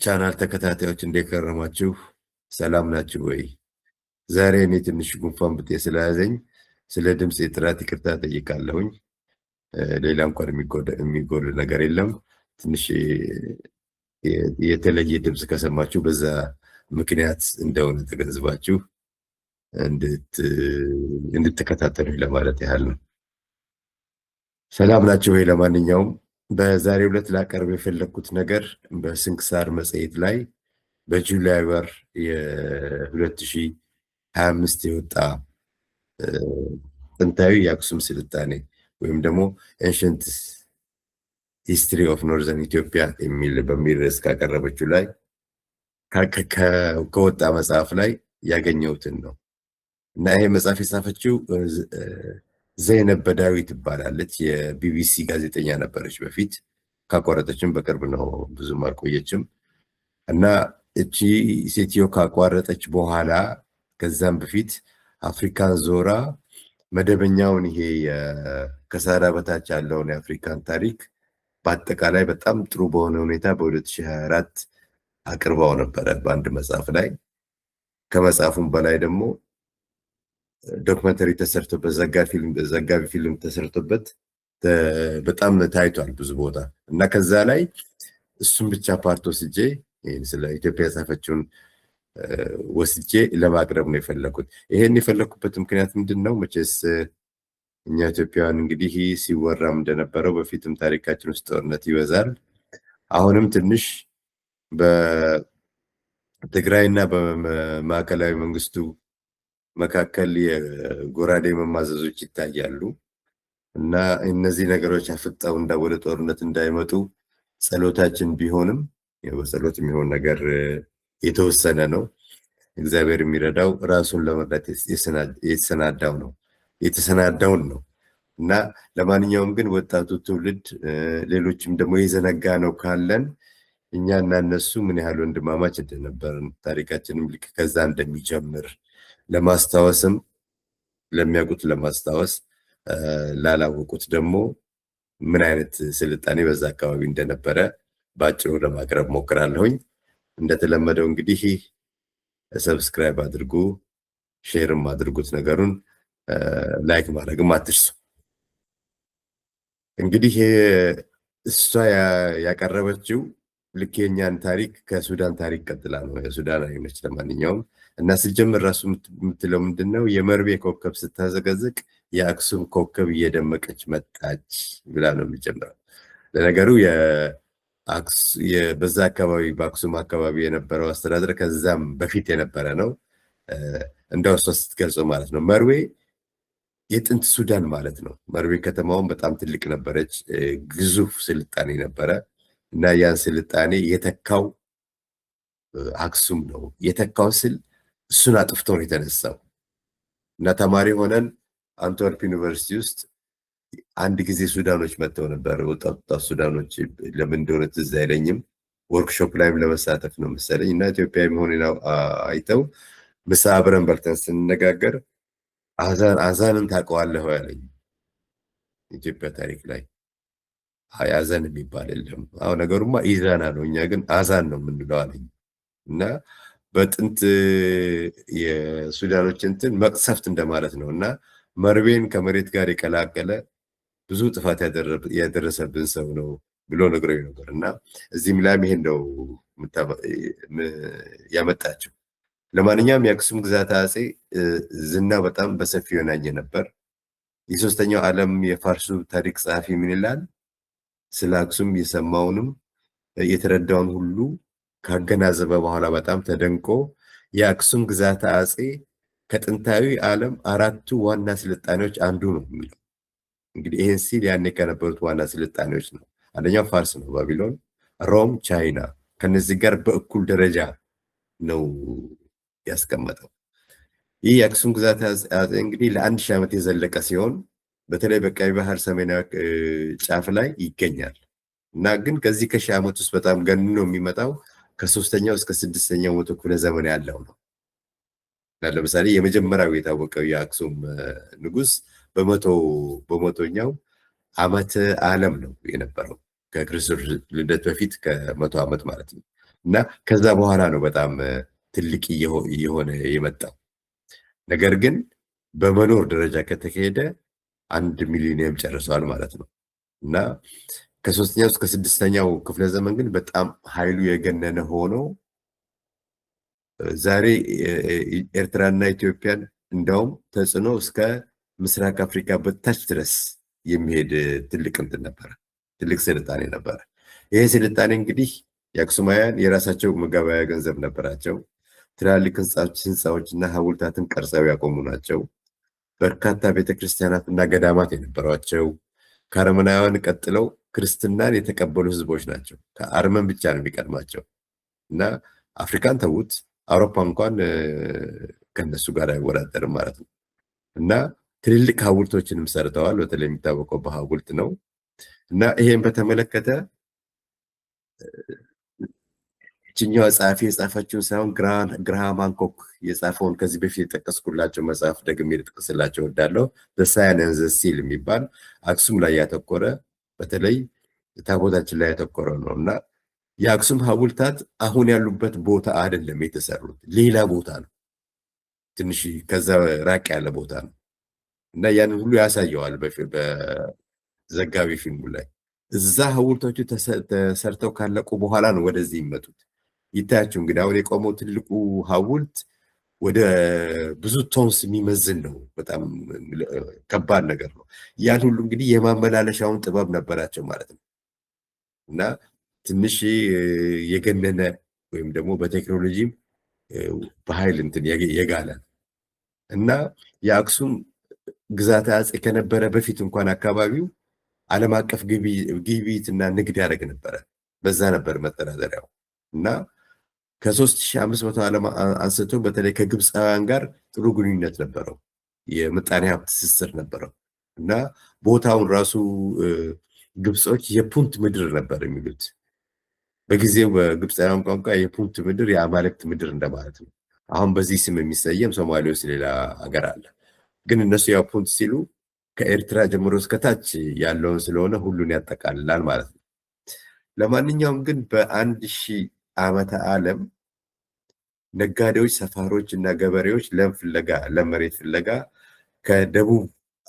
ቻናል ተከታታዮች እንዴት ከረማችሁ? ሰላም ናችሁ ወይ? ዛሬ እኔ ትንሽ ጉንፋን ብጤ ስለያዘኝ ስለ ድምፅ ጥራት ይቅርታ ጠይቃለሁኝ። ሌላ እንኳን የሚጎል ነገር የለም። ትንሽ የተለየ ድምፅ ከሰማችሁ በዛ ምክንያት እንደሆነ ተገንዝባችሁ እንድትከታተሉ ለማለት ያህል ነው። ሰላም ናችሁ ወይ? ለማንኛውም በዛሬው ዕለት ላቀርብ የፈለግኩት ነገር በስንክሳር መጽሔት ላይ በጁላይ ወር የ2025 የወጣ ጥንታዊ የአክሱም ስልጣኔ ወይም ደግሞ ኤንሸንት ሂስትሪ ኦፍ ኖርዘርን ኢትዮጵያ በሚል ርዕስ ካቀረበችው ላይ ከወጣ መጽሐፍ ላይ ያገኘሁትን ነው እና ይሄ መጽሐፍ የጻፈችው ዘይነብ በዳዊ ትባላለች። የቢቢሲ ጋዜጠኛ ነበረች በፊት፣ ካቋረጠችም በቅርብ ነው፣ ብዙም አልቆየችም። እና እቺ ሴትዮ ካቋረጠች በኋላ ከዛም በፊት አፍሪካን ዞራ መደበኛውን ይሄ ከሳህራ በታች ያለውን የአፍሪካን ታሪክ በአጠቃላይ በጣም ጥሩ በሆነ ሁኔታ በ2024 አቅርባው ነበረ በአንድ መጽሐፍ ላይ። ከመጽሐፉም በላይ ደግሞ ዶክመንተሪ ተሰርቶበት ዘጋቢ ፊልም ተሰርቶበት በጣም ታይቷል ብዙ ቦታ እና ከዛ ላይ እሱን ብቻ ፓርት ወስጄ ስለ ኢትዮጵያ የጻፈችውን ወስጄ ለማቅረብ ነው የፈለኩት። ይሄን የፈለኩበት ምክንያት ምንድን ነው? መቼስ እኛ ኢትዮጵያውያን እንግዲህ ሲወራም እንደነበረው በፊትም ታሪካችን ውስጥ ጦርነት ይበዛል። አሁንም ትንሽ በትግራይና በማዕከላዊ መንግስቱ መካከል የጎራዴ መማዘዞች ይታያሉ እና እነዚህ ነገሮች አፍጠው ወደ ጦርነት እንዳይመጡ ጸሎታችን ቢሆንም በጸሎት የሚሆን ነገር የተወሰነ ነው። እግዚአብሔር የሚረዳው ራሱን ለመርዳት የተሰናዳውን ነው እና ለማንኛውም ግን ወጣቱ ትውልድ ሌሎችም ደግሞ የዘነጋ ነው ካለን እኛ እና እነሱ ምን ያህል ወንድማማች እንደነበርን ታሪካችንም ልክ ከዛ እንደሚጀምር ለማስታወስም ለሚያውቁት ለማስታወስ ላላወቁት ደግሞ ምን አይነት ስልጣኔ በዛ አካባቢ እንደነበረ በአጭሩ ለማቅረብ ሞክራለሁኝ። እንደተለመደው እንግዲህ ሰብስክራይብ አድርጉ፣ ሼርም አድርጉት፣ ነገሩን ላይክ ማድረግም አትርሱ። እንግዲህ እሷ ያቀረበችው ልክ የኛን ታሪክ ከሱዳን ታሪክ ቀጥላ ነው። የሱዳን አይነች ለማንኛውም እና ሲጀምር ራሱ የምትለው ምንድነው? የመርቤ ኮከብ ስታዘገዝቅ የአክሱም ኮከብ እየደመቀች መጣች ብላ ነው የሚጀምረው። ለነገሩ በዛ አካባቢ በአክሱም አካባቢ የነበረው አስተዳደር ከዛም በፊት የነበረ ነው። እንደው እሷ ስትገልጸው ማለት ነው መርዌ የጥንት ሱዳን ማለት ነው። መርዌ ከተማውን በጣም ትልቅ ነበረች፣ ግዙፍ ስልጣኔ ነበረ እና ያን ስልጣኔ የተካው አክሱም ነው። የተካው ስል እሱን አጥፍቶ ነው የተነሳው እና ተማሪ ሆነን አንትወርፕ ዩኒቨርሲቲ ውስጥ አንድ ጊዜ ሱዳኖች መጥተው ነበር። ወጣት ሱዳኖች ለምን እንደሆነ ትዝ አይለኝም። ወርክሾፕ ላይም ለመሳተፍ ነው መሰለኝ እና ኢትዮጵያዊ መሆኔን አይተው ምሳ አብረን በልተን ስንነጋገር አዛንን ታውቀዋለህ ያለኝ ኢትዮጵያ ታሪክ ላይ አዛን የሚባል የለም። አሁን ነገሩማ ኢዛና ነው፣ እኛ ግን አዛን ነው የምንለው አለኝ እና በጥንት የሱዳኖች እንትን መቅሰፍት እንደማለት ነው እና መርቤን ከመሬት ጋር የቀላቀለ ብዙ ጥፋት ያደረሰብን ሰው ነው ብሎ ነግሮኝ ነበር እና እዚህም ላይም ይሄን ነው ያመጣቸው። ለማንኛውም የአክሱም ግዛት አጼ ዝና በጣም በሰፊው የናኘ ነበር። የሶስተኛው ዓለም የፋርሱ ታሪክ ጸሐፊ ምን ይላል? ስለ አክሱም የሰማውንም የተረዳውን ሁሉ ካገናዘበ በኋላ በጣም ተደንቆ የአክሱም ግዛት አጼ ከጥንታዊ ዓለም አራቱ ዋና ስልጣኔዎች አንዱ ነው የሚለው። እንግዲህ ይህን ሲል ያኔ ከነበሩት ዋና ስልጣኔዎች ነው። አንደኛው ፋርስ ነው፣ ባቢሎን፣ ሮም፣ ቻይና። ከነዚህ ጋር በእኩል ደረጃ ነው ያስቀመጠው። ይህ የአክሱም ግዛት አጼ እንግዲህ ለ1000 ዓመት የዘለቀ ሲሆን በተለይ በቀይ ባህር ሰሜናዊ ጫፍ ላይ ይገኛል እና ግን ከዚህ ከ1000 ዓመት ውስጥ በጣም ገንኖ የሚመጣው ከ3ኛው እስከ 6ኛው መቶ ክፍለ ዘመን ያለው ነው። ለምሳሌ የመጀመሪያው የታወቀው የአክሱም ንጉስ በመቶኛው ዓመተ ዓለም ነው የነበረው ከክርስቶስ ልደት በፊት ከ100 ዓመት ማለት ነው። እና ከዛ በኋላ ነው በጣም ትልቅ እየሆነ የመጣው። ነገር ግን በመኖር ደረጃ ከተካሄደ 1 ሚሊኒየም ጨርሰዋል ማለት ነው። እና ከ3ኛው እስከ 6ኛው ክፍለ ዘመን ግን በጣም ኃይሉ የገነነ ሆኖ ዛሬ ኤርትራና ኢትዮጵያን እንዳውም ተጽዕኖ እስከ ምስራቅ አፍሪካ በታች ድረስ የሚሄድ ትልቅ እንትን ነበረ፣ ትልቅ ስልጣኔ ነበረ። ይሄ ስልጣኔ እንግዲህ የአክሱማውያን የራሳቸው መገበያያ ገንዘብ ነበራቸው። ትላልቅ ህንፃዎችና ሐውልታትን ቀርጸው ያቆሙ ናቸው። በርካታ ቤተክርስቲያናት እና ገዳማት የነበሯቸው፣ ከአርመናውያን ቀጥለው ክርስትናን የተቀበሉ ህዝቦች ናቸው። ከአርመን ብቻ ነው የሚቀድማቸው እና አፍሪካን ተዉት፣ አውሮፓ እንኳን ከነሱ ጋር አይወዳደርም ማለት ነው። እና ትልልቅ ሐውልቶችንም ሰርተዋል። በተለይ የሚታወቀው በሐውልት ነው። እና ይሄን በተመለከተ ይችኛዋ ጸሐፊ የጻፈችውን ሳይሆን ግራሃም ሃንኮክ የጻፈውን ከዚህ በፊት የጠቀስኩላቸው መጽሐፍ ደግሜ ልጠቅስላቸው እወዳለሁ። በሳያን ኤንድ ዘ ሲል የሚባል አክሱም ላይ ያተኮረ በተለይ ታቦታችን ላይ ያተኮረ ነው እና የአክሱም ሐውልታት አሁን ያሉበት ቦታ አይደለም የተሰሩት፣ ሌላ ቦታ ነው። ትንሽ ከዛ ራቅ ያለ ቦታ ነው እና ያንን ሁሉ ያሳየዋል በዘጋቢ ፊልሙ ላይ። እዛ ሐውልቶቹ ተሰርተው ካለቁ በኋላ ነው ወደዚህ ይመጡት። ይታያቸው እንግዲህ አሁን የቆመው ትልቁ ሐውልት ወደ ብዙ ቶንስ የሚመዝን ነው። በጣም ከባድ ነገር ነው። ያን ሁሉ እንግዲህ የማመላለሻውን ጥበብ ነበራቸው ማለት ነው እና ትንሽ የገነነ ወይም ደግሞ በቴክኖሎጂም በኃይል እንትን የጋለ እና የአክሱም ግዛተ አፄ ከነበረ በፊት እንኳን አካባቢው ዓለም አቀፍ ግብይትና ንግድ ያደርግ ነበረ። በዛ ነበር መተዳደሪያው እና ከ3500 ዓለም አንስቶ በተለይ ከግብፃውያን ጋር ጥሩ ግንኙነት ነበረው። የምጣኔ ሀብት ትስስር ነበረው እና ቦታውን ራሱ ግብጾች የፑንት ምድር ነበር የሚሉት። በጊዜው በግብፃውያን ቋንቋ የፑንት ምድር የአማልክት ምድር እንደማለት ነው። አሁን በዚህ ስም የሚሰየም ሶማሌ ውስጥ ሌላ ሀገር አለ። ግን እነሱ ያው ፑንት ሲሉ ከኤርትራ ጀምሮ እስከታች ያለውን ስለሆነ ሁሉን ያጠቃልላል ማለት ነው። ለማንኛውም ግን በ1000 ዓመተ ዓለም ነጋዴዎች፣ ሰፋሮች እና ገበሬዎች ለም መሬት ፍለጋ ከደቡብ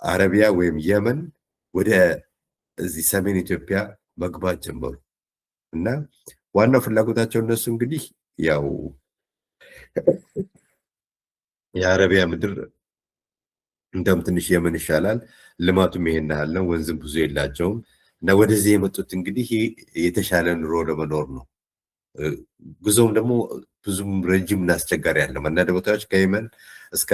አረቢያ ወይም የመን ወደ እዚህ ሰሜን ኢትዮጵያ መግባት ጀመሩ እና ዋናው ፍላጎታቸው እነሱ እንግዲህ ያው የአረቢያ ምድር እንደውም ትንሽ የመን ይሻላል፣ ልማቱም ይሄን ያህል ነው፣ ወንዝም ብዙ የላቸውም እና ወደዚህ የመጡት እንግዲህ የተሻለ ኑሮ ለመኖር ነው። ጉዞም ደግሞ ብዙም ረጅም እና አስቸጋሪ አይደለም። አንዳንድ ቦታዎች ከየመን እስከ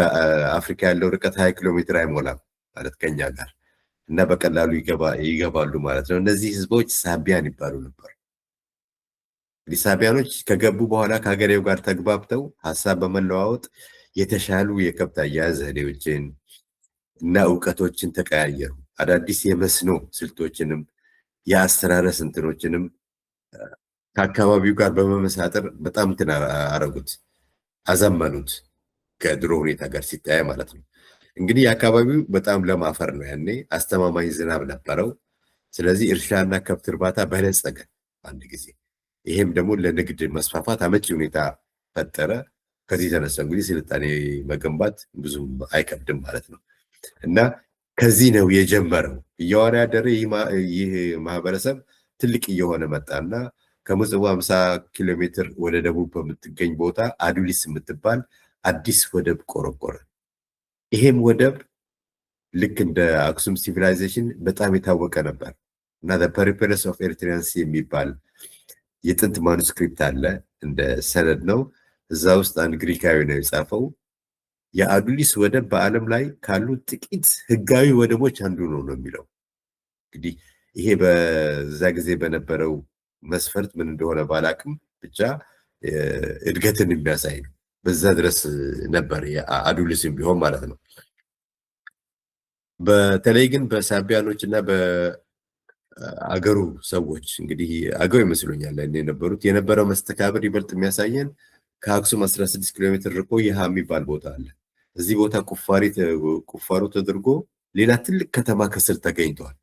አፍሪካ ያለው ርቀት 20 ኪሎ ሜትር አይሞላም ማለት ከኛ ጋር እና በቀላሉ ይገባሉ ማለት ነው። እነዚህ ህዝቦች ሳቢያን ይባሉ ነበር። እንግዲህ ሳቢያኖች ከገቡ በኋላ ከሀገሬው ጋር ተግባብተው ሀሳብ በመለዋወጥ የተሻሉ የከብት አያያዝ ዘዴዎችን እና እውቀቶችን ተቀያየሩ። አዳዲስ የመስኖ ስልቶችንም የአስተራረስ እንትኖችንም ከአካባቢው ጋር በመመሳጠር በጣም እንትን አረጉት፣ አዘመኑት ከድሮ ሁኔታ ጋር ሲታይ ማለት ነው። እንግዲህ የአካባቢው በጣም ለም አፈር ነው፣ ያኔ አስተማማኝ ዝናብ ነበረው። ስለዚህ እርሻና ከብት እርባታ በለጸገ አንድ ጊዜ። ይሄም ደግሞ ለንግድ መስፋፋት አመቺ ሁኔታ ፈጠረ። ከዚህ የተነሳ እንግዲህ ስልጣኔ መገንባት ብዙም አይከብድም ማለት ነው እና ከዚህ ነው የጀመረው። እየዋለ ያደረ ይህ ማህበረሰብ ትልቅ እየሆነ መጣና ከምጽዋ 50 ኪሎ ሜትር ወደ ደቡብ በምትገኝ ቦታ አዱሊስ የምትባል አዲስ ወደብ ቆረቆረ። ይሄም ወደብ ልክ እንደ አክሱም ሲቪላይዜሽን በጣም የታወቀ ነበር እና ፐሪፕለስ ኦፍ ኤርትሪያንስ የሚባል የጥንት ማኑስክሪፕት አለ፣ እንደ ሰነድ ነው። እዛ ውስጥ አንድ ግሪካዊ ነው የጻፈው። የአዱሊስ ወደብ በዓለም ላይ ካሉ ጥቂት ህጋዊ ወደቦች አንዱ ነው የሚለው። እንግዲህ ይሄ በዛ ጊዜ በነበረው መስፈርት ምን እንደሆነ ባላቅም ብቻ እድገትን የሚያሳይ ነው። በዛ ድረስ ነበር አዱሊስም ቢሆን ማለት ነው። በተለይ ግን በሳቢያኖች እና በአገሩ ሰዎች እንግዲህ አገው ይመስሉኛል የነበረው መስተካበር ይበልጥ የሚያሳየን ከአክሱም 16 ኪሎ ሜትር ርቆ ይሃ የሚባል ቦታ አለ። እዚህ ቦታ ቁፋሮ ተደርጎ ሌላ ትልቅ ከተማ ከስር ተገኝቷል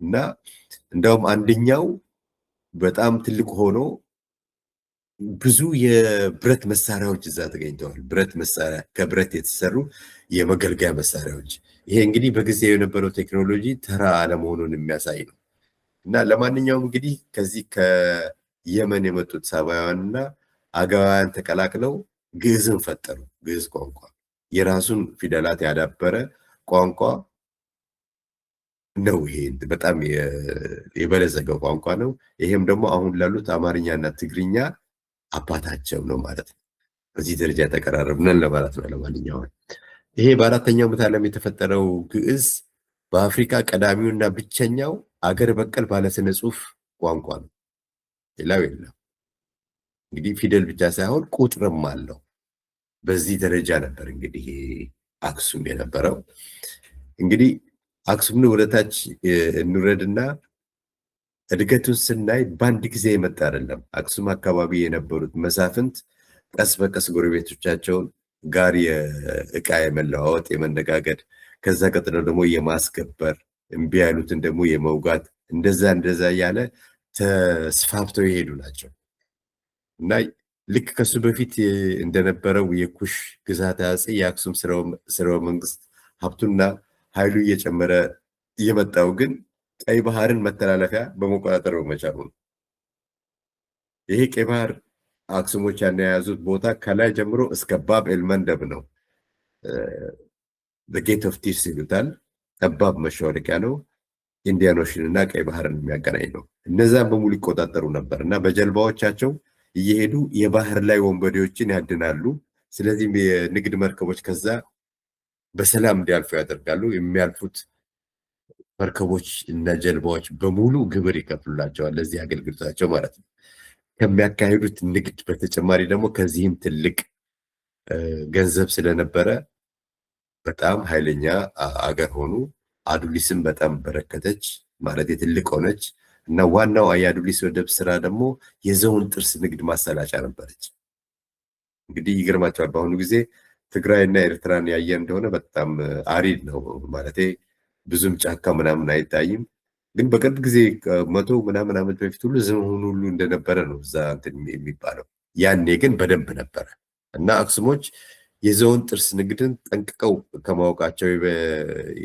እና እንደውም አንደኛው በጣም ትልቅ ሆኖ ብዙ የብረት መሳሪያዎች እዛ ተገኝተዋል። ብረት መሳሪያ፣ ከብረት የተሰሩ የመገልገያ መሳሪያዎች። ይሄ እንግዲህ በጊዜው የነበረው ቴክኖሎጂ ተራ አለመሆኑን የሚያሳይ ነው። እና ለማንኛውም እንግዲህ ከዚህ ከየመን የመጡት ሳባውያን እና አጋውያን ተቀላቅለው ግዕዝን ፈጠሩ። ግዕዝ ቋንቋ የራሱን ፊደላት ያዳበረ ቋንቋ ነው። ይሄ በጣም የበለጸገ ቋንቋ ነው። ይሄም ደግሞ አሁን ላሉት አማርኛና ትግርኛ አባታቸው ነው ማለት ነው። በዚህ ደረጃ ተቀራረብነን ለማለት ነው። ለማንኛውም ይሄ በአራተኛው ምዕተ ዓለም የተፈጠረው ግዕዝ በአፍሪካ ቀዳሚውና ብቸኛው አገር በቀል ባለስነ ጽሁፍ ቋንቋ ነው። ሌላው የለም። እንግዲህ ፊደል ብቻ ሳይሆን ቁጥርም አለው። በዚህ ደረጃ ነበር እንግዲህ አክሱም የነበረው። እንግዲህ አክሱምን ወደታች እንውረድና እድገቱን ስናይ በአንድ ጊዜ የመጣ አይደለም። አክሱም አካባቢ የነበሩት መሳፍንት ቀስ በቀስ ጎረቤቶቻቸውን ጋር የእቃ የመለዋወጥ የመነጋገድ፣ ከዛ ቀጥሎ ደግሞ የማስገበር፣ እምቢ ያሉትን ደግሞ የመውጋት፣ እንደዛ እያለ ተስፋፍተው የሄዱ ናቸው እና ልክ ከሱ በፊት እንደነበረው የኩሽ ግዛት አፄ የአክሱም ስርወ መንግስት ሀብቱና ኃይሉ እየጨመረ የመጣው ግን ቀይ ባህርን መተላለፊያ በመቆጣጠር በመቻሉ ነው። ይሄ ቀይ ባህር አክሱሞች ያን የያዙት ቦታ ከላይ ጀምሮ እስከ ባብ ኤልመንደብ ነው። ጌት ኦፍ ቲርስ ይሉታል። ጠባብ መሻወሪያ ነው። ኢንዲያን ኦሽን እና ቀይ ባህርን የሚያገናኝ ነው። እነዛን በሙሉ ይቆጣጠሩ ነበር እና በጀልባዎቻቸው እየሄዱ የባህር ላይ ወንበዴዎችን ያድናሉ። ስለዚህም የንግድ መርከቦች ከዛ በሰላም እንዲያልፉ ያደርጋሉ። የሚያልፉት መርከቦች እና ጀልባዎች በሙሉ ግብር ይከፍሉላቸዋል፣ ለዚህ አገልግሎታቸው ማለት ነው። ከሚያካሂዱት ንግድ በተጨማሪ ደግሞ ከዚህም ትልቅ ገንዘብ ስለነበረ በጣም ኃይለኛ አገር ሆኑ። አዱሊስም በጣም በረከተች ማለት የትልቅ ሆነች እና ዋናው የአዱሊስ ወደብ ስራ ደግሞ የዝሆን ጥርስ ንግድ ማሰላጫ ነበረች። እንግዲህ ይገርማቸዋል። በአሁኑ ጊዜ ትግራይና ኤርትራን ያየ እንደሆነ በጣም አሪድ ነው ማለቴ ብዙም ጫካ ምናምን አይታይም። ግን በቅርብ ጊዜ 100 ምናምን ዓመት በፊት ሁሉ ዝሆን ሁሉ እንደነበረ ነው እዛ እንትን የሚባለው። ያኔ ግን በደንብ ነበረ እና አክሱሞች የዝሆን ጥርስ ንግድን ጠንቅቀው ከማወቃቸው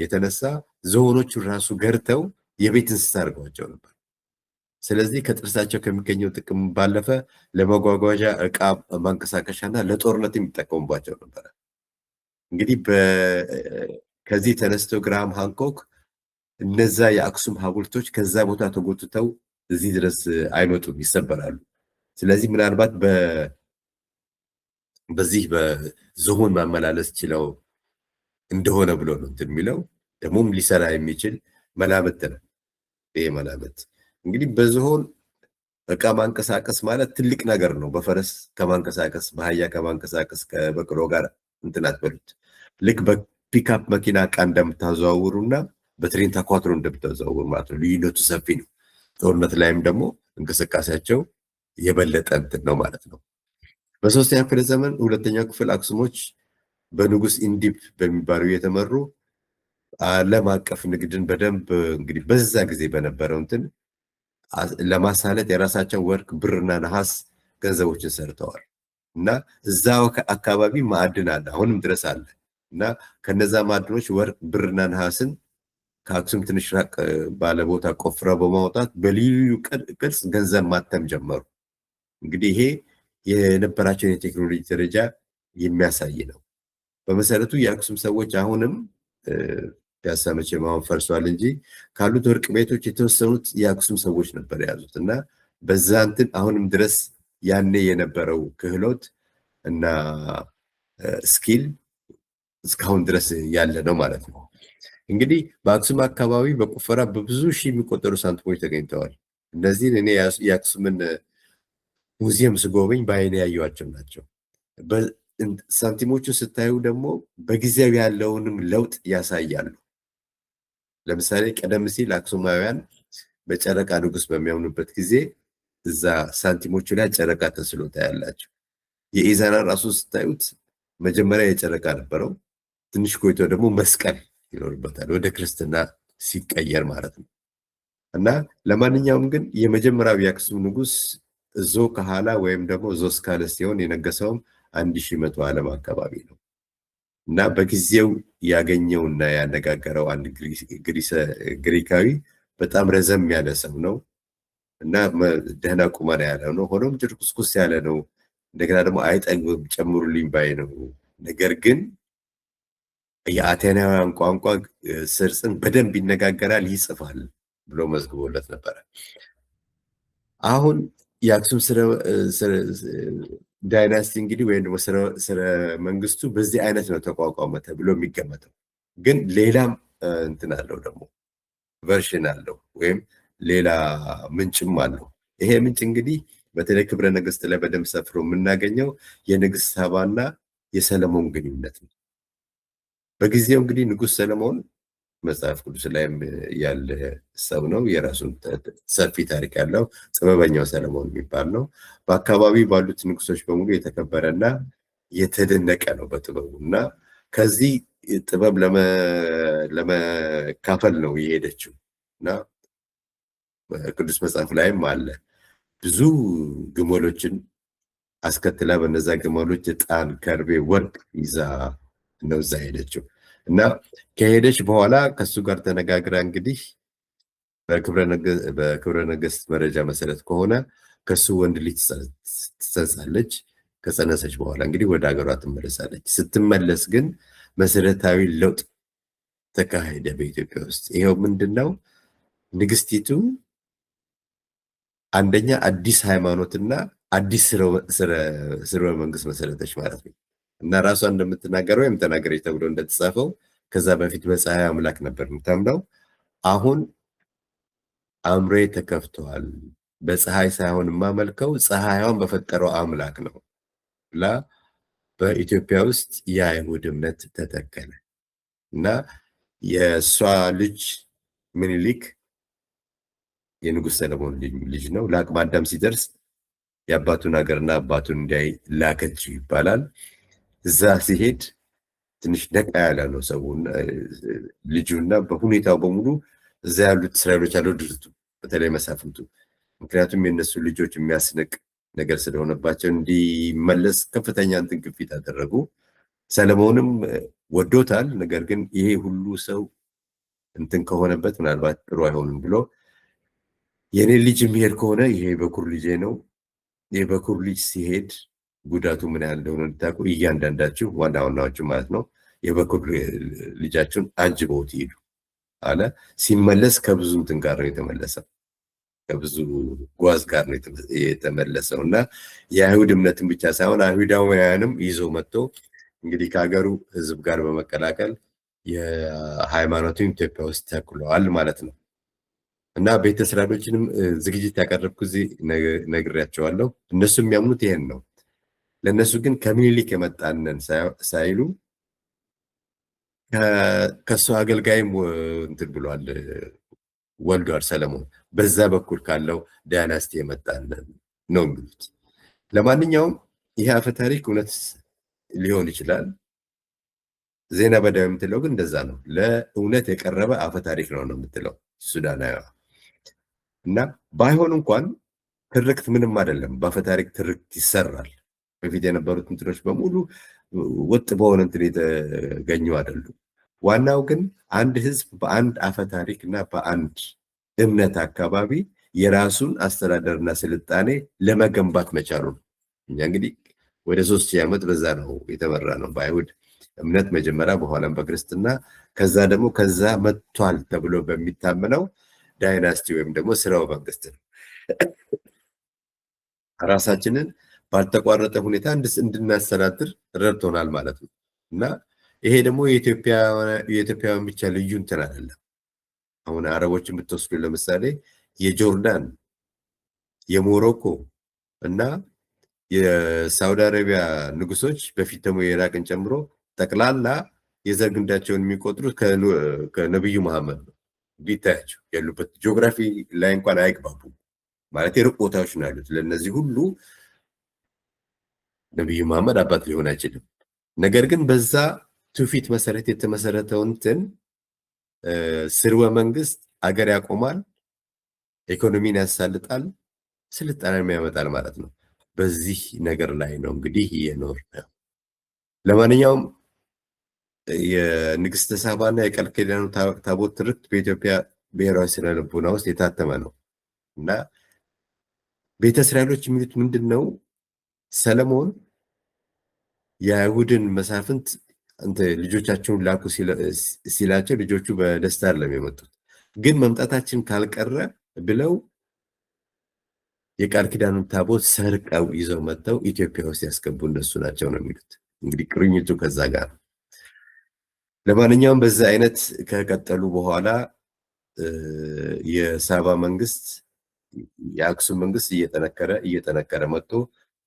የተነሳ ዝሆኖቹን ራሱ ገርተው የቤት እንስሳ አድርገዋቸው ነበር። ስለዚህ ከጥርሳቸው ከሚገኘው ጥቅም ባለፈ ለመጓጓዣ እቃ ማንቀሳቀሻና ለጦርነት የሚጠቀሙባቸው ነበረ። እንግዲህ ከዚህ ተነስተው ግራሃም ሃንኮክ እነዛ የአክሱም ሐውልቶች ከዛ ቦታ ተጎትተው እዚህ ድረስ አይመጡም፣ ይሰበራሉ። ስለዚህ ምናልባት በዚህ በዝሆን ማመላለስ ችለው እንደሆነ ብሎ ነው እንትን የሚለው። ደግሞም ሊሰራ የሚችል መላምት ነው። ይሄ መላምት እንግዲህ በዝሆን እቃ ማንቀሳቀስ ማለት ትልቅ ነገር ነው። በፈረስ ከማንቀሳቀስ በአህያ ከማንቀሳቀስ ከበቅሎ ጋር እንትን አትበሉት። ልክ በፒክአፕ መኪና እቃ እንደምታዘዋውሩና በትሬን ተኳትሮ እንደምታዘዋውሩ ማለት ነው። ልዩነቱ ሰፊ ነው። ጦርነት ላይም ደግሞ እንቅስቃሴያቸው የበለጠ እንትን ነው ማለት ነው። በሶስተኛው ክፍለ ዘመን ሁለተኛው ክፍል አክሱሞች በንጉስ ኢንዲፕ በሚባለው የተመሩ ዓለም አቀፍ ንግድን በደንብ እንግዲህ በዛ ጊዜ በነበረው እንትን ለማሳለጥ የራሳቸው ወርቅ፣ ብርና ነሐስ ገንዘቦችን ሰርተዋል እና እዛው አካባቢ ማዕድን አለ፣ አሁንም ድረስ አለ እና ከነዛ ማዕድኖች ወርቅ፣ ብርና ነሐስን ከአክሱም ትንሽ ራቅ ባለ ቦታ ቆፍረው በማውጣት በልዩ ቅርጽ ገንዘብ ማተም ጀመሩ። እንግዲህ ይሄ የነበራቸውን የቴክኖሎጂ ደረጃ የሚያሳይ ነው። በመሰረቱ የአክሱም ሰዎች አሁንም ፒያሳ መቼም አሁን ፈርሷል እንጂ ካሉት ወርቅ ቤቶች የተወሰኑት የአክሱም ሰዎች ነበር የያዙት እና በዛ እንትን አሁንም ድረስ ያኔ የነበረው ክህሎት እና ስኪል እስካሁን ድረስ ያለ ነው ማለት ነው። እንግዲህ በአክሱም አካባቢ በቁፈራ በብዙ ሺህ የሚቆጠሩ ሳንቲሞች ተገኝተዋል። እነዚህን እኔ የአክሱምን ሙዚየም ስጎበኝ በአይኔ ያየኋቸው ናቸው። ሳንቲሞቹ ስታዩ ደግሞ በጊዜው ያለውንም ለውጥ ያሳያሉ። ለምሳሌ ቀደም ሲል አክሱማውያን በጨረቃ ንጉስ በሚያምኑበት ጊዜ እዛ ሳንቲሞቹ ላይ ጨረቃ ተስሎ ታያላቸው። የኢዛና ራሱ ስታዩት መጀመሪያ የጨረቃ ነበረው፣ ትንሽ ቆይቶ ደግሞ መስቀል ይኖርበታል ወደ ክርስትና ሲቀየር ማለት ነው። እና ለማንኛውም ግን የመጀመሪያው የአክሱም ንጉስ ዞ ከኋላ ወይም ደግሞ ዞስካለ ሲሆን የነገሰውም 1100 ዓለም አካባቢ ነው እና በጊዜው ያገኘውና ያነጋገረው አንድ ግሪካዊ በጣም ረዘም ያለ ሰው ነው እና ደህና ቁመና ያለው ነው። ሆኖም ጭርቁስቁስ ያለ ነው። እንደገና ደግሞ አይጠግብም ጨምሩልኝ ባይ ነው። ነገር ግን የአቴናውያን ቋንቋ ስርጽን በደንብ ይነጋገራል፣ ይጽፋል ብሎ መዝግቦለት ነበረ። አሁን የአክሱም ዳይናስቲ እንግዲህ ወይም ደግሞ ስረ መንግስቱ በዚህ አይነት ነው ተቋቋመ ተብሎ የሚገመተው። ግን ሌላም እንትን አለው ደግሞ ቨርሽን አለው ወይም ሌላ ምንጭም አለው። ይሄ ምንጭ እንግዲህ በተለይ ክብረ ነገስት ላይ በደንብ ሰፍሮ የምናገኘው የንግስት ሳባና የሰለሞን ግንኙነት ነው። በጊዜው እንግዲህ ንጉስ ሰለሞን መጽሐፍ ቅዱስ ላይም ያለ ሰው ነው። የራሱን ሰፊ ታሪክ ያለው ጥበበኛው ሰለሞን የሚባል ነው። በአካባቢ ባሉት ንጉሶች በሙሉ የተከበረና የተደነቀ ነው በጥበቡ እና ከዚህ ጥበብ ለመካፈል ነው የሄደችው እና በቅዱስ መጽሐፍ ላይም አለ ብዙ ግመሎችን አስከትላ በነዛ ግመሎች ዕጣን፣ ከርቤ፣ ወርቅ ይዛ ነው እዛ ሄደችው እና ከሄደች በኋላ ከሱ ጋር ተነጋግራ እንግዲህ በክብረ ነገስት መረጃ መሰረት ከሆነ ከሱ ወንድ ልጅ ትጸንሳለች። ከጸነሰች በኋላ እንግዲህ ወደ ሀገሯ ትመለሳለች። ስትመለስ ግን መሰረታዊ ለውጥ ተካሄደ በኢትዮጵያ ውስጥ። ይሄው ምንድነው? ንግስቲቱ አንደኛ አዲስ ሃይማኖትና አዲስ ስርወ መንግስት መሰረተች ማለት ነው እና ራሷ እንደምትናገረው ወይም ተናገረች ተብሎ እንደተጻፈው ከዛ በፊት በፀሐይ አምላክ ነበር የምታምነው። አሁን አእምሮዬ ተከፍተዋል፣ በፀሐይ ሳይሆን የማመልከው ፀሐይዋን በፈጠረው አምላክ ነው ብላ በኢትዮጵያ ውስጥ የአይሁድ እምነት ተተከለ እና የእሷ ልጅ ምኒልክ የንጉሥ ሰለሞን ልጅ ነው። ለአቅመ አዳም ሲደርስ የአባቱን ሀገርና አባቱን እንዲያይ ላከችው ይባላል። እዛ ሲሄድ ትንሽ ነቃ ያለ ነው ሰው ልጁና በሁኔታው በሙሉ እዛ ያሉት እስራኤሎች አልወደዱት፣ በተለይ መሳፍንቱ። ምክንያቱም የነሱ ልጆች የሚያስንቅ ነገር ስለሆነባቸው እንዲመለስ ከፍተኛ እንትን ግፊት አደረጉ። ሰለሞንም ወዶታል። ነገር ግን ይሄ ሁሉ ሰው እንትን ከሆነበት ምናልባት ጥሩ አይሆንም ብሎ የኔ ልጅ የሚሄድ ከሆነ ይሄ በኩር ልጄ ነው፣ የበኩር ልጅ ሲሄድ ጉዳቱ ምን ያህል እንደሆነ እንድታውቁ እያንዳንዳችሁ ዋና ዋናዎቹ ማለት ነው የበኩር ልጃችሁን አጅበውት ይሄዱ አለ። ሲመለስ ከብዙ እንትን ጋር ነው የተመለሰው፣ ከብዙ ጓዝ ጋር ነው የተመለሰው እና የአይሁድ እምነትን ብቻ ሳይሆን አይሁዳውያንም ይዞ መጥቶ እንግዲህ ከሀገሩ ህዝብ ጋር በመቀላቀል የሃይማኖቱን ኢትዮጵያ ውስጥ ተክለዋል ማለት ነው። እና ቤተ እስራኤሎችንም ዝግጅት ያቀረብኩ እዚህ ነግሬያቸዋለሁ። እነሱ የሚያምኑት ይሄን ነው። ለእነሱ ግን ከምኒልክ የመጣንን ሳይሉ ከእሱ አገልጋይም እንትን ብሏል ወልዷል ሰለሞን፣ በዛ በኩል ካለው ዳይናስቲ የመጣንን ነው የሚሉት። ለማንኛውም ይህ አፈ ታሪክ እውነት ሊሆን ይችላል። ዜና በዳዊ የምትለው ግን እንደዛ ነው። ለእውነት የቀረበ አፈ ታሪክ ነው የምትለው ሱዳናዊ እና ባይሆን እንኳን ትርክት ምንም አይደለም። በአፈ ታሪክ ትርክት ይሰራል። በፊት የነበሩት እንትኖች በሙሉ ወጥ በሆነ እንትን የተገኙ አይደሉም። ዋናው ግን አንድ ህዝብ በአንድ አፈ ታሪክ እና በአንድ እምነት አካባቢ የራሱን አስተዳደርና ስልጣኔ ለመገንባት መቻሉ ነው። እኛ እንግዲህ ወደ 3000 ዓመት በዛ ነው የተመራ ነው በአይሁድ እምነት መጀመሪያ፣ በኋላም በክርስትና፣ ከዛ ደግሞ ከዛ መጥቷል ተብሎ በሚታመነው ዳይናስቲ ወይም ደግሞ ስርወ መንግስት ነው። ራሳችንን ባልተቋረጠ ሁኔታ እንድናስተዳድር ረድቶናል ማለት ነው እና ይሄ ደግሞ የኢትዮጵያውያን ብቻ ልዩ እንትን አይደለም። አሁን አረቦችን ብትወስዱ ለምሳሌ የጆርዳን፣ የሞሮኮ እና የሳውዲ አረቢያ ንጉሶች በፊት ደግሞ የኢራቅን ጨምሮ ጠቅላላ የዘር ግንዳቸውን የሚቆጥሩት ከነብዩ መሐመድ ነው። ቢታያቸው ያሉበት ጂኦግራፊ ላይ እንኳን አይግባቡም ማለት የሩቅ ቦታዎች ነው ያሉት። ለእነዚህ ሁሉ ነብዩ መሐመድ አባት ሊሆን አይችልም። ነገር ግን በዛ ትውፊት መሰረት የተመሰረተውን እንትን ስርወ መንግስት አገር ያቆማል፣ ኢኮኖሚን ያሳልጣል፣ ስልጣኔም ያመጣል ማለት ነው። በዚህ ነገር ላይ ነው እንግዲህ የኖርነው። ለማንኛውም የንግስተ ሳባና የቃል ኪዳኑ ታቦት ትርክት በኢትዮጵያ ብሔራዊ ስነ ልቦና ውስጥ የታተመ ነው እና ቤተ እስራኤሎች የሚሉት ምንድን ነው? ሰለሞን የአይሁድን መሳፍንት ልጆቻቸውን ላኩ ሲላቸው ልጆቹ በደስታ አይደለም የመጡት፣ ግን መምጣታችን ካልቀረ ብለው የቃል ኪዳኑን ታቦት ሰርቀው ይዘው መጥተው ኢትዮጵያ ውስጥ ያስገቡ እነሱ ናቸው ነው የሚሉት። እንግዲህ ቅርኝቱ ከዛ ጋር። ለማንኛውም በዛ አይነት ከቀጠሉ በኋላ የሳባ መንግስት የአክሱም መንግስት እየጠነከረ መጥቶ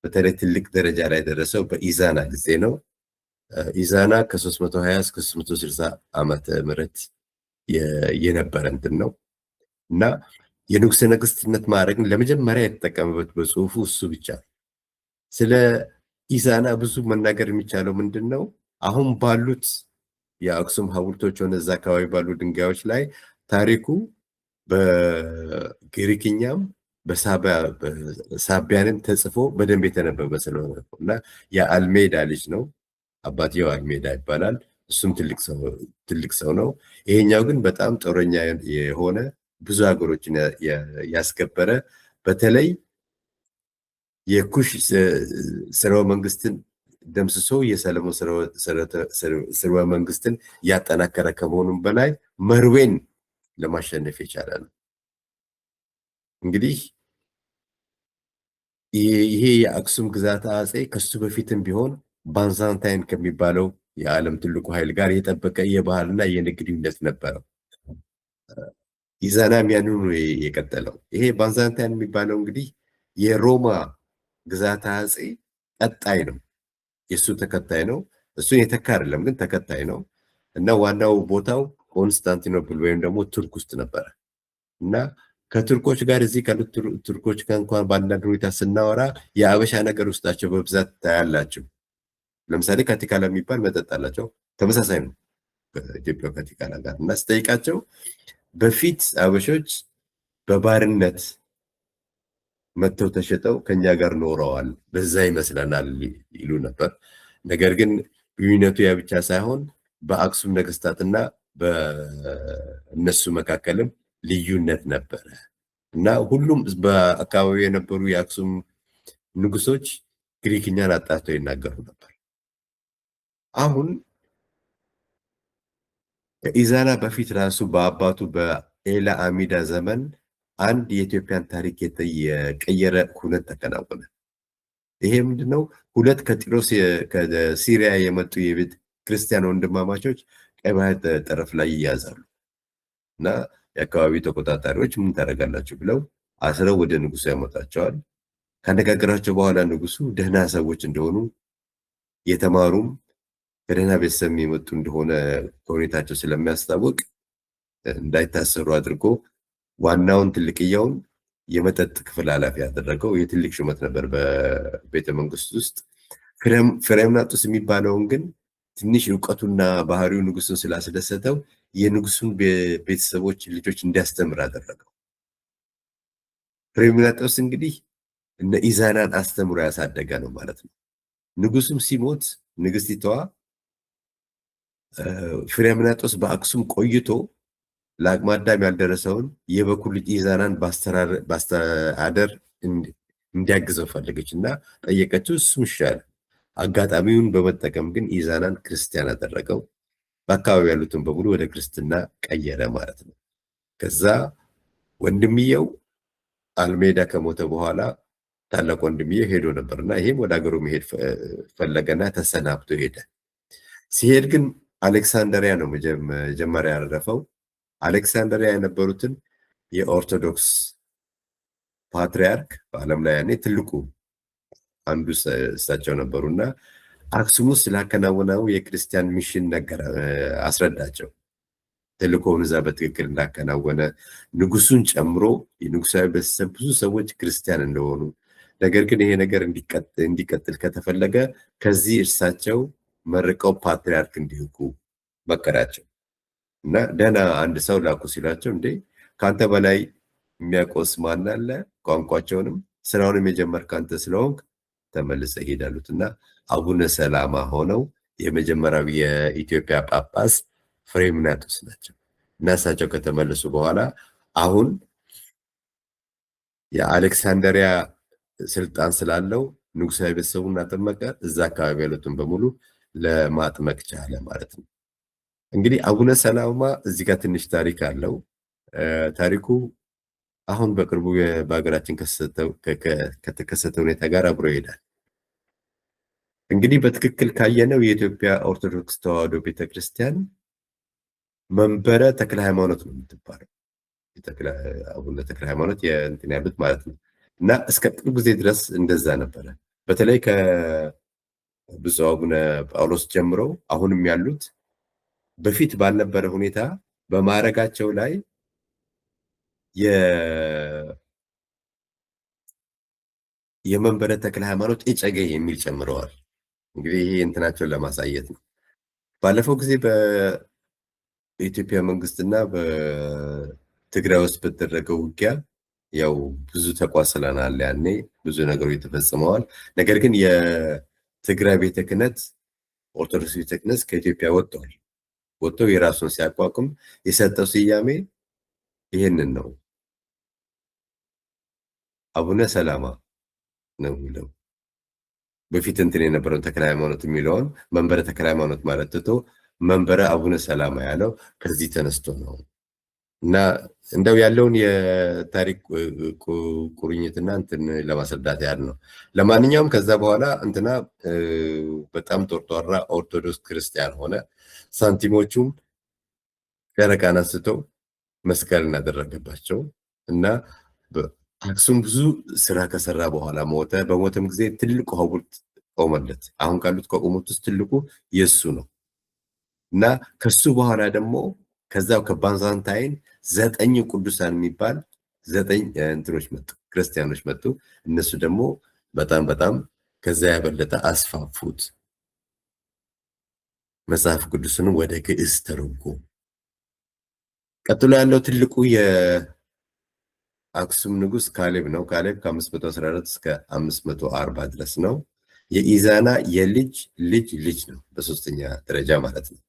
በተለይ ትልቅ ደረጃ ላይ ደረሰው በኢዛና ጊዜ ነው። ኢዛና ከ320 እስከ 360 ዓመተ ምህረት የነበረ እንትን ነው እና የንጉሠ ነገስትነት ማዕረግን ለመጀመሪያ የተጠቀመበት በጽሁፉ እሱ ብቻ። ስለ ኢዛና ብዙ መናገር የሚቻለው ምንድን ነው? አሁን ባሉት የአክሱም ሐውልቶች ሆነ እዛ አካባቢ ባሉ ድንጋዮች ላይ ታሪኩ በግሪክኛም በሳቢያንም ተጽፎ በደንብ የተነበበ ስለሆነ እና የአልሜዳ ልጅ ነው። አባትየው አልሜዳ ይባላል። እሱም ትልቅ ሰው ነው። ይሄኛው ግን በጣም ጦረኛ የሆነ ብዙ ሀገሮችን ያስከበረ በተለይ የኩሽ ስርወ መንግስትን ደምስሶ የሰለሞን ስርወ መንግስትን ያጠናከረ ከመሆኑም በላይ መርዌን ለማሸነፍ የቻለ ነው። እንግዲህ ይሄ የአክሱም ግዛት አጼ ከሱ በፊትም ቢሆን ባንዛንታይን ከሚባለው የዓለም ትልቁ ኃይል ጋር የጠበቀ የባህልና የንግድ ግንኙነት ነበረው። ኢዛናም ያንኑ የቀጠለው። ይሄ ባንዛንታይን የሚባለው እንግዲህ የሮማ ግዛት አጼ ቀጣይ ነው፣ የእሱ ተከታይ ነው። እሱን የተካ አይደለም ግን ተከታይ ነው እና ዋናው ቦታው ኮንስታንቲኖፕል ወይም ደግሞ ቱርክ ውስጥ ነበረ እና ከቱርኮች ጋር እዚህ ካሉት ቱርኮች ጋር እንኳን በአንዳንድ ሁኔታ ስናወራ የአበሻ ነገር ውስጣቸው በብዛት ታያላቸው። ለምሳሌ ካቲካላ የሚባል መጠጥ አላቸው፣ ተመሳሳይ ነው ከኢትዮጵያ ካቲካላ ጋር እና ስጠይቃቸው በፊት አበሾች በባርነት መጥተው ተሸጠው ከኛ ጋር ኖረዋል፣ በዛ ይመስለናል ይሉ ነበር። ነገር ግን ግንኙነቱ ያ ብቻ ሳይሆን በአክሱም ነገስታትና በእነሱ መካከልም ልዩነት ነበረ እና ሁሉም በአካባቢ የነበሩ የአክሱም ንጉሶች ግሪክኛን አጣርተው ይናገሩ ነበር። አሁን ከኢዛና በፊት ራሱ በአባቱ በኤላ አሚዳ ዘመን አንድ የኢትዮጵያን ታሪክ የቀየረ ሁነት ተከናወነ። ይሄ ምንድነው? ሁለት ከጢሮስ ከሲሪያ የመጡ የቤተ ክርስቲያን ወንድማማቾች ቀይ ባህር ጠረፍ ላይ ይያዛሉ እና የአካባቢ ተቆጣጣሪዎች ምን ታደርጋላችሁ ብለው አስረው ወደ ንጉሱ ያመጣቸዋል። ካነጋገራቸው በኋላ ንጉሱ ደህና ሰዎች እንደሆኑ የተማሩም ከደህና ቤተሰብ የመጡ እንደሆነ ከሁኔታቸው ስለሚያስታውቅ እንዳይታሰሩ አድርጎ ዋናውን ትልቅያውን የመጠጥ ክፍል ኃላፊ ያደረገው የትልቅ ሹመት ነበር በቤተ መንግስት ውስጥ። ፍሬምናጦስ የሚባለውን ግን ትንሽ እውቀቱና ባህሪው ንጉሱን ስላስደሰተው የንጉሱን ቤተሰቦች ልጆች እንዲያስተምር አደረገው። ፍሬምናጦስ እንግዲህ እነ ኢዛናን አስተምሮ ያሳደገ ነው ማለት ነው። ንጉሱም ሲሞት ንግስቲቷ ፍሬምናጦስ በአክሱም ቆይቶ ለአቅመ አዳም ያልደረሰውን የበኩር ልጅ ኢዛናን በአስተዳደር እንዲያግዘው ፈለገች እና ጠየቀችው። እሱም ይሻል አጋጣሚውን በመጠቀም ግን ኢዛናን ክርስቲያን አደረገው። በአካባቢ ያሉትን በሙሉ ወደ ክርስትና ቀየረ ማለት ነው። ከዛ ወንድምየው አልሜዳ ከሞተ በኋላ ታላቅ ወንድምየው ሄዶ ነበርና ይሄም ወደ ሀገሩ መሄድ ፈለገና ተሰናብቶ ሄደ። ሲሄድ ግን አሌክሳንደሪያ ነው መጀመሪያ ያረፈው። አሌክሳንደሪያ የነበሩትን የኦርቶዶክስ ፓትሪያርክ በዓለም ላይ ያኔ ትልቁ አንዱ እሳቸው ነበሩና አክሱም ውስጥ ስላከናወነው የክርስቲያን ሚሽን ነገር አስረዳቸው። ተልእኮውን እዛ በትክክል እንዳከናወነ ንጉሱን ጨምሮ የንጉሳዊ ቤተሰብ ብዙ ሰዎች ክርስቲያን እንደሆኑ፣ ነገር ግን ይሄ ነገር እንዲቀጥል ከተፈለገ ከዚህ እርሳቸው መርቀው ፓትሪያርክ እንዲልኩ መከራቸው እና ደህና አንድ ሰው ላኩ ሲላቸው እንዴ ከአንተ በላይ የሚያቆስ ማን አለ? ቋንቋቸውንም ስራውንም የጀመርከው አንተ ስለሆንክ ተመልሰህ ሂድ አሉት እና አቡነ ሰላማ ሆነው የመጀመሪያው የኢትዮጵያ ጳጳስ ፍሬምናጦስ ናቸው። እና እሳቸው ከተመለሱ በኋላ አሁን የአሌክሳንደሪያ ስልጣን ስላለው ንጉሳዊ ቤተሰቡን አጠመቀ። እዛ አካባቢ ያሉትን በሙሉ ለማጥመቅ ቻለ ማለት ነው። እንግዲህ አቡነ ሰላማ እዚህ ጋር ትንሽ ታሪክ አለው። ታሪኩ አሁን በቅርቡ በሀገራችን ከተከሰተ ሁኔታ ጋር አብሮ ይሄዳል። እንግዲህ በትክክል ካየነው የኢትዮጵያ ኦርቶዶክስ ተዋሕዶ ቤተክርስቲያን መንበረ ተክለ ሃይማኖት ነው የምትባለው። አቡነ ተክለ ሃይማኖት የእንትን ያሉት ማለት ነው። እና እስከ ቅርብ ጊዜ ድረስ እንደዛ ነበረ። በተለይ ከብፁዕ አቡነ ጳውሎስ ጀምሮ አሁንም ያሉት በፊት ባልነበረ ሁኔታ በማዕረጋቸው ላይ የመንበረ ተክለ ሃይማኖት እጨጌ የሚል ጨምረዋል። እንግዲህ ይሄ እንትናቸውን ለማሳየት ነው። ባለፈው ጊዜ በኢትዮጵያ መንግስትና በትግራይ ውስጥ በተደረገው ውጊያ ያው ብዙ ተቋስለናል። ያኔ ብዙ ነገሮች ተፈጽመዋል። ነገር ግን የትግራይ ቤተ ክህነት ኦርቶዶክስ ቤተ ክህነት ከኢትዮጵያ ወጥተው የራሱን ሲያቋቁም የሰጠው ስያሜ ይሄንን ነው፣ አቡነ ሰላማ ነው የሚለው። በፊት እንትን የነበረውን ተክለ ሃይማኖት የሚለውን መንበረ ተክለ ሃይማኖት ማለት ትቶ መንበረ አቡነ ሰላማ ያለው ከዚህ ተነስቶ ነው። እና እንደው ያለውን የታሪክ ቁርኝትና እንትን ለማስረዳት ያህል ነው። ለማንኛውም ከዛ በኋላ እንትና በጣም ጦርጧራ ኦርቶዶክስ ክርስቲያን ሆነ። ሳንቲሞቹም ጨረቃን አንስተው መስቀል እናደረገባቸው እና አክሱም ብዙ ስራ ከሰራ በኋላ ሞተ። በሞተም ጊዜ ትልቁ ሐውልት ቆመለት። አሁን ካሉት ከቆሙት ውስጥ ትልቁ የሱ ነው እና ከሱ በኋላ ደግሞ ከዛው ከባንዛንታይን 9 ቅዱሳን የሚባል 9 እንትኖች መጡ፣ ክርስቲያኖች መጡ። እነሱ ደግሞ በጣም ከዛ ያበለጠ አስፋፉት። መጽሐፍ ቅዱስን ወደ ግዕዝ ተረጎሙ። ቀጥሎ ያለው ትልቁ የአክሱም ንጉስ ካሌብ ነው። ካሌብ ከ514 እስከ 540 ድረስ ነው። የኢዛና የልጅ ልጅ ልጅ ነው፣ በሶስተኛ ደረጃ ማለት ነው።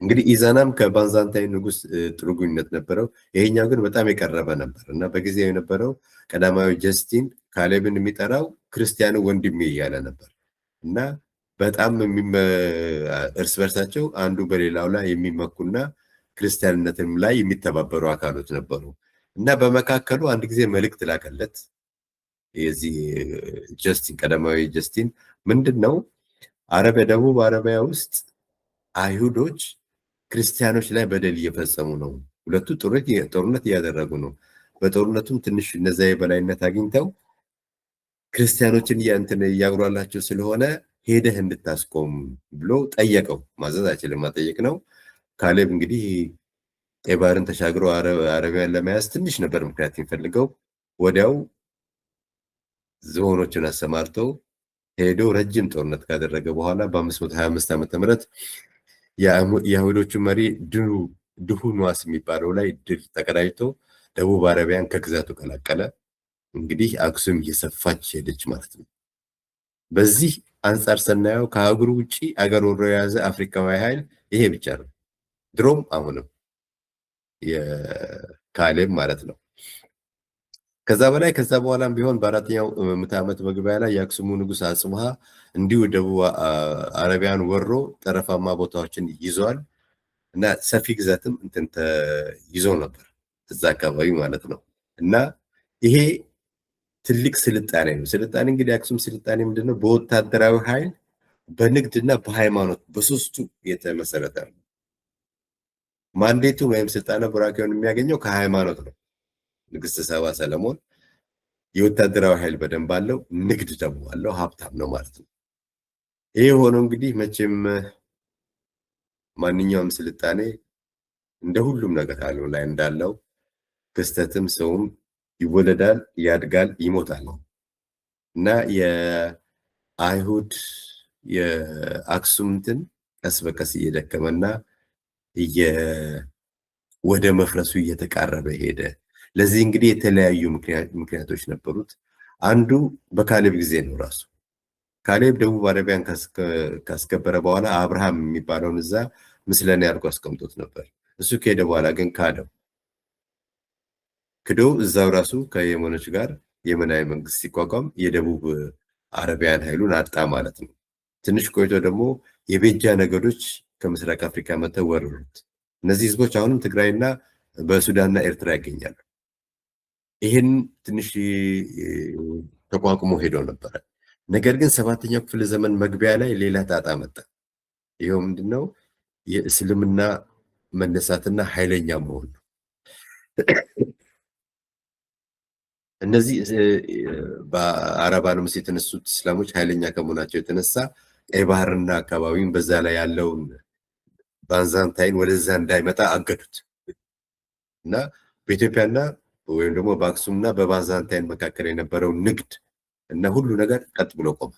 እንግዲህ ኢዛናም ከባንዛንታይን ንጉስ ጥሩ ግንኙነት ነበረው። ይሄኛው ግን በጣም የቀረበ ነበር እና በጊዜው የነበረው ቀዳማዊ ጀስቲን ካሌብን የሚጠራው ክርስቲያኑ ወንድሜ እያለ ነበር እና በጣም እርስ በርሳቸው አንዱ በሌላው ላይ የሚመኩና ክርስቲያንነትም ላይ የሚተባበሩ አካሎች ነበሩ እና በመካከሉ አንድ ጊዜ መልእክት ላከለት የዚህ ጀስቲን ቀዳማዊ ጀስቲን። ምንድን ነው ደቡብ አረቢያ ውስጥ አይሁዶች ክርስቲያኖች ላይ በደል እየፈጸሙ ነው። ሁለቱ ጦርነት እያደረጉ ነው። በጦርነቱም ትንሽ እነዛ የበላይነት አግኝተው ክርስቲያኖችን እያጉራላቸው ስለሆነ ሄደህ እንድታስቆም ብሎ ጠየቀው። ማዘዝ አይችልም፣ ማጠየቅ ነው። ካሌብ እንግዲህ ቀይ ባህርን ተሻግሮ አረቢያን ለመያዝ ትንሽ ነበር ምክንያት የሚፈልገው። ወዲያው ዝሆኖችን አሰማርተው ሄዶ ረጅም ጦርነት ካደረገ በኋላ በ525 ዓመተ ምህረት የአይሁዶቹ መሪ ድሁኗስ የሚባለው ላይ ድል ተቀዳጅቶ ደቡብ አረቢያን ከግዛቱ ቀላቀለ። እንግዲህ አክሱም እየሰፋች ሄደች ማለት ነው። በዚህ አንጻር ስናየው ከአገሩ ውጪ አገር ወሮ የያዘ አፍሪካዊ ኃይል ይሄ ብቻ ነው፣ ድሮም አሁንም የካሌብ ማለት ነው። ከዛ በኋላም ቢሆን በአራተኛው ምዕተ ዓመት መግቢያ ላይ የአክሱሙ ንጉስ አጽብሃ እንዲሁ ደቡብ አረቢያን ወሮ ጠረፋማ ቦታዎችን ይዟል እና ሰፊ ግዛትም ይዞ ነበር እዛ አካባቢ ማለት ነው። እና ይሄ ትልቅ ስልጣኔ ነው። ስልጣኔ እንግዲህ የአክሱም ስልጣኔ ምንድነው? በወታደራዊ ኃይል፣ በንግድና በሃይማኖት በሶስቱ የተመሰረተ ነው። ማንዴቱ ወይም ስልጣነ ቡራኬውን የሚያገኘው ከሃይማኖት ነው። ንግስት ሰባ ሰለሞን የወታደራዊ ኃይል በደንብ አለው፣ ንግድ ደግሞ አለው፣ ሀብታም ነው ማለት ነው። ይሄ ሆኖ እንግዲህ መቼም ማንኛውም ስልጣኔ እንደ ሁሉም ነገር ዓለም ላይ እንዳለው ክስተትም ሰውም ይወለዳል፣ ያድጋል፣ ይሞታል እና የአይሁድ የአክሱም እንትን ቀስ በቀስ እየደከመና ወደ መፍረሱ እየተቃረበ ሄደ። ለዚህ እንግዲህ የተለያዩ ምክንያቶች ነበሩት። አንዱ በካሌብ ጊዜ ነው ራሱ። ካሌብ ደቡብ አረቢያን ካስከበረ በኋላ አብርሃም የሚባለውን እዛ ምስለኔ አድርጎ አስቀምጦት ነበር። እሱ ከሄደ በኋላ ግን ክዶ እዛው ራሱ ከየመኖች ጋር የመናዊ መንግስት ሲቋቋም የደቡብ አረቢያን ኃይሉን አጣ ማለት ነው። ትንሽ ቆይቶ ደግሞ የቤጃ ነገዶች ከምስራቅ አፍሪካ መጥተው ወረሩት። እነዚህ ህዝቦች አሁንም ትግራይና በሱዳንና ኤርትራ ይገኛሉ። ይህን ትንሽ ተቋቁሞ ሄደው ነበረ። ነገር ግን 7ኛው ክፍለ ዘመን መግቢያ ላይ ሌላ ጣጣ መጣ። ይኸው ምንድነው? የእስልምና መነሳትና ኃይለኛ መሆን ነው። እነዚህ በአረብ ዓለም ውስጥ የተነሱት እስላሞች ኃይለኛ ከመሆናቸው የተነሳ ቀይ ባህርና አካባቢውን በዛ ላይ ያለውን ባንዛንታይን ወደዛ እንዳይመጣ አገዱት እና በኢትዮጵያና ወይም ደግሞ በአክሱምና በባንዛንታይን መካከል የነበረው ንግድ እና ሁሉ ነገር ቀጥ ብሎ ቆመ።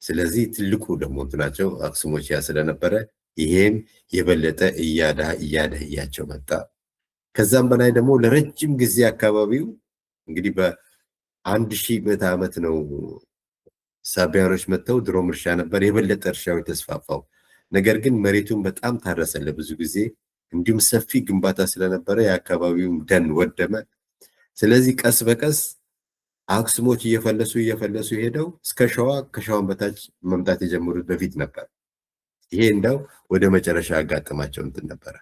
ስለዚህ ትልቁ ደግሞ እንትናቸው አክሱሞች ያ ስለነበረ ይሄም የበለጠ እያደህያቸው መጣ። ከዛም በላይ ደግሞ ለረጅም ጊዜ አካባቢው እንግዲህ በ1000 ምዕተ ዓመት ነው ሳቢያኖች መጥተው ድሮም እርሻ ነበር፣ የበለጠ እርሻው የተስፋፋው። ነገር ግን መሬቱን በጣም ታረሰ ለብዙ ጊዜ፣ እንዲሁም ሰፊ ግንባታ ስለነበረ የአካባቢውም ደን ወደመ። ስለዚህ ቀስ በቀስ አክሱሞች እየፈለሱ ሄደው እስከ ሸዋ፣ ከሸዋን በታች መምጣት የጀመሩት በፊት ነበር። ይሄ እንደው ወደ መጨረሻ ያጋጠማቸው እንትን ነበረ።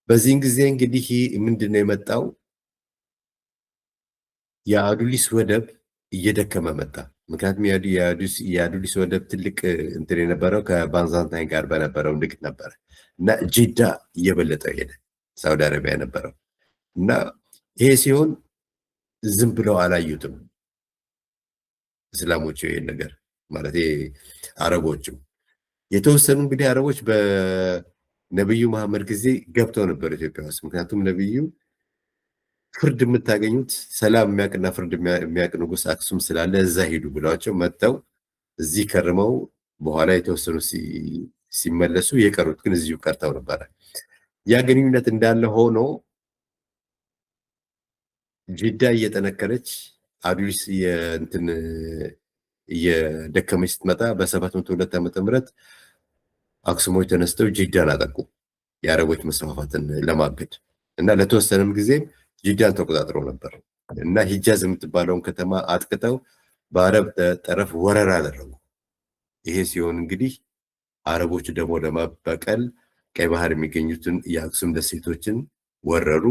በዚህን ጊዜ እንግዲህ ምንድነው የመጣው? የአዱሊስ ወደብ እየደከመ መጣ። ምክንያቱም የአዱሊስ ወደብ ትልቅ እንትን የነበረው ከባንዛንታይን ጋር በነበረው ንግድ ነበረ እና ጂዳ እየበለጠ ሄደ፣ ሳውዲ አረቢያ የነበረው እና ይሄ ሲሆን ዝም ብለው አላዩትም እስላሞቹ ይሄን ነገር ማለት አረቦቹ። የተወሰኑ እንግዲህ አረቦች በነብዩ መሐመድ ጊዜ ገብተው ነበር ኢትዮጵያ ውስጥ። ምክንያቱም ነብዩ ፍርድ የምታገኙት ሰላም የሚያውቅና ፍርድ የሚያውቅ ንጉስ አክሱም ስላለ እዛ ሄዱ ብለዋቸው መጥተው እዚህ ከርመው በኋላ የተወሰኑ ሲመለሱ የቀሩት ግን እዚሁ ቀርተው ነበረ። ያ ግንኙነት እንዳለ ሆኖ ጂዳ እየጠነከረች አዱሊስ እየደከመች ስትመጣ በ702 ዓመተ ምህረት አክሱሞች ተነስተው ጂዳን አጠቁ የአረቦች መስፋፋትን ለማገድ እና ለተወሰነም ጊዜም ጂዳን ተቆጣጥረው ነበር እና ሂጃዝ የምትባለውን ከተማ አጥቅተው በአረብ ጠረፍ ወረራ አደረጉ። ይሄ ሲሆን እንግዲህ አረቦች ደግሞ ለማበቀል ቀይ ባህር የሚገኙትን የአክሱም ደሴቶችን ወረሩ።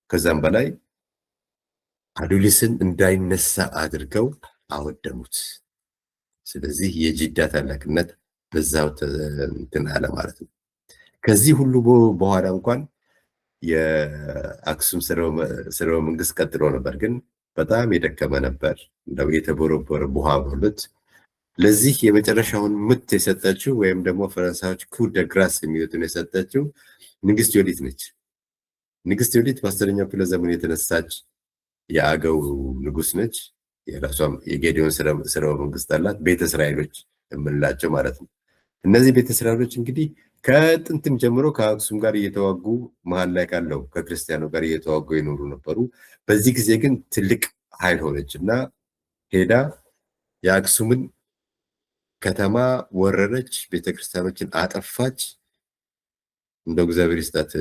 ከዛም በላይ አዱሊስን እንዳይነሳ አድርገው አወደሙት። ስለዚህ የጂዳ ታላቅነት በዛው እንትን አለ ማለት ነው። ከዚህ ሁሉ በኋላ እንኳን የአክሱም ስርወ መንግስት ቀጥሎ ነበር፣ ግን በጣም የደከመ ነበር። እንደው የተቦረቦረ ቡሃ በሉት። ለዚህ የመጨረሻውን ምት የሰጠችው ወይም ደግሞ ፈረንሳዮች ኩ ደ ግራስ የሚሉትን የሰጠችው ንግስት ዮዲት ነች። ንግስት ዮዲት በ10ኛው ክፍለ ዘመን የተነሳች የአገው ንጉስ ነች። የራሷም የጌዲዮን ስርወ መንግስት አላት። ቤተ እስራኤሎች የምንላቸው ማለት ነው። እነዚህ ቤተ እስራኤሎች እንግዲህ ከጥንትም ጀምሮ ከአክሱም ጋር እየተዋጉ መሀል ላይ ካለው ከክርስቲያኑ ጋር እየተዋጉ ይኖሩ ነበሩ። በዚህ ጊዜ ግን ትልቅ ኃይል ሆነች እና ሄዳ የአክሱምን ከተማ ወረረች፣ ቤተክርስቲያኖችን አጠፋች። እንደው እግዚአብሔር ይስጣት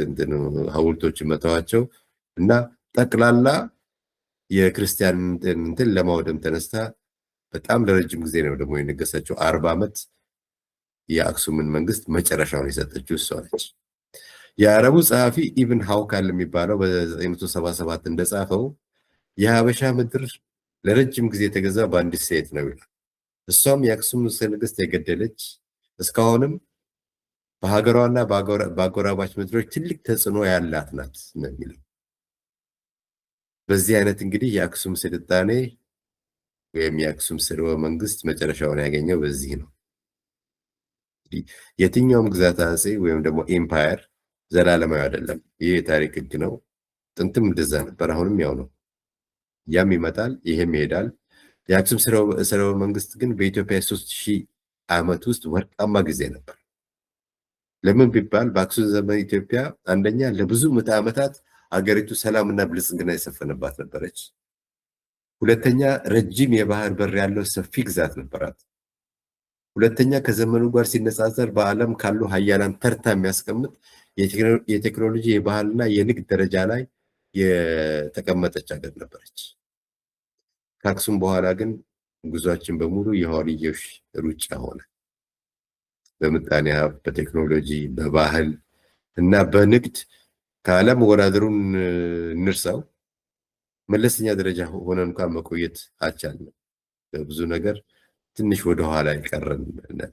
ሐውልቶችን መተዋቸው እና ጠቅላላ የክርስቲያን እንትን ለማውደም ተነስታ በጣም ለረጅም ጊዜ ነው ደግሞ የነገሰችው። 40 ዓመት የአክሱምን መንግስት መጨረሻውን የሰጠችው እሷ ነች። የአረቡ ጸሐፊ ኢብን ሐውካል የሚባለው በ977 እንደጻፈው የሀበሻ ምድር ለረጅም ጊዜ የተገዛ በአንዲት ሴት ነው ይላል። እሷም የአክሱም ንግስት የገደለች እስካሁንም በሀገሯና በአጎራባች ምድሮች ትልቅ ተጽዕኖ ያላት ናት ነው የሚለው። በዚህ አይነት እንግዲህ የአክሱም ስልጣኔ ወይም የአክሱም ስርወ መንግስት መጨረሻውን ያገኘው በዚህ ነው። የትኛውም ግዛት አጼ ወይም ደግሞ ኤምፓየር ዘላለማዊ አይደለም። ይህ የታሪክ ህግ ነው። ጥንትም እንደዛ ነበር፣ አሁንም ያው ነው። ያም ይመጣል፣ ይሄም ይሄዳል። የአክሱም ስርወ መንግስት ግን በኢትዮጵያ 3000 ዓመት ውስጥ ወርቃማ ጊዜ ነበር። ለምን ቢባል በአክሱም ዘመን ኢትዮጵያ አንደኛ ለብዙ ምዕተ ዓመታት አገሪቱ ሰላምና ብልጽግና የሰፈነባት ነበረች። ሁለተኛ ረጅም የባህር በር ያለው ሰፊ ግዛት ነበራት። ሁለተኛ ከዘመኑ ጋር ሲነጻጸር በዓለም ካሉ ሀያላን ተርታ የሚያስቀምጥ የቴክኖሎጂ የባህልና የንግድ ደረጃ ላይ የተቀመጠች ሀገር ነበረች። ከአክሱም በኋላ ግን ጉዟችን በሙሉ የኋልዮሽ ሩጫ ሆነ። በምጣኔ ሀብት፣ በቴክኖሎጂ፣ በባህል እና በንግድ ከዓለም ወዳደሩን እንርሳው መለስተኛ ደረጃ ሆነን እንኳን መቆየት አልቻልንም። በብዙ ነገር ትንሽ ወደኋላ የቀረን ነን።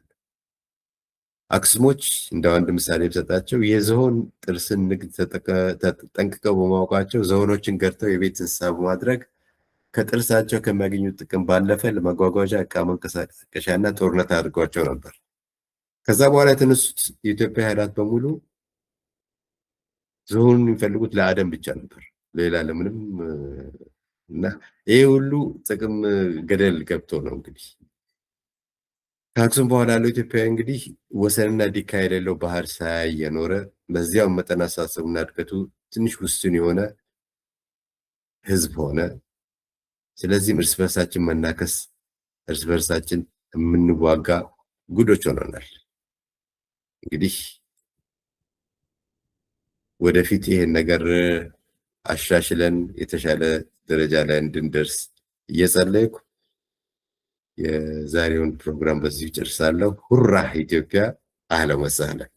አክሱሞች እንደ አንድ ምሳሌ ብሰጣቸው የዝሆን ጥርስን ንግድ ጠንቅቀው በማወቃቸው ዝሆኖችን ገድተው የቤት እንስሳ በማድረግ ከጥርሳቸው ከሚያገኙት ጥቅም ባለፈ ለመጓጓዣ ዕቃ መንቀሳቀሻና ጦርነት አድርጓቸው ነበር። ከዛ በኋላ የተነሱት የኢትዮጵያ ኃይላት በሙሉ ዝሆኑን የሚፈልጉት ለአደን ብቻ ነበር፣ ሌላ ለምንም እና ይሄ ሁሉ ጥቅም ገደል ገብቶ ነው እንግዲህ ከአክሱም በኋላ ያለው ኢትዮጵያ እንግዲህ ወሰንና ዲካ የሌለው ባህር ሳያይ የኖረ በዚያው መጠን አስተሳሰቡና እድገቱ ትንሽ ውስን የሆነ ህዝብ ሆነ። ስለዚህም እርስ በርሳችን መናከስ፣ እርስ በርሳችን የምንዋጋ ጉዶች ሆነናል። እንግዲህ ወደፊት ይሄን ነገር አሻሽለን የተሻለ ደረጃ ላይ እንድንደርስ እየጸለይኩ የዛሬውን ፕሮግራም በዚሁ ጨርሳለሁ። ሁራ ኢትዮጵያ! አህለን ወሰህለን።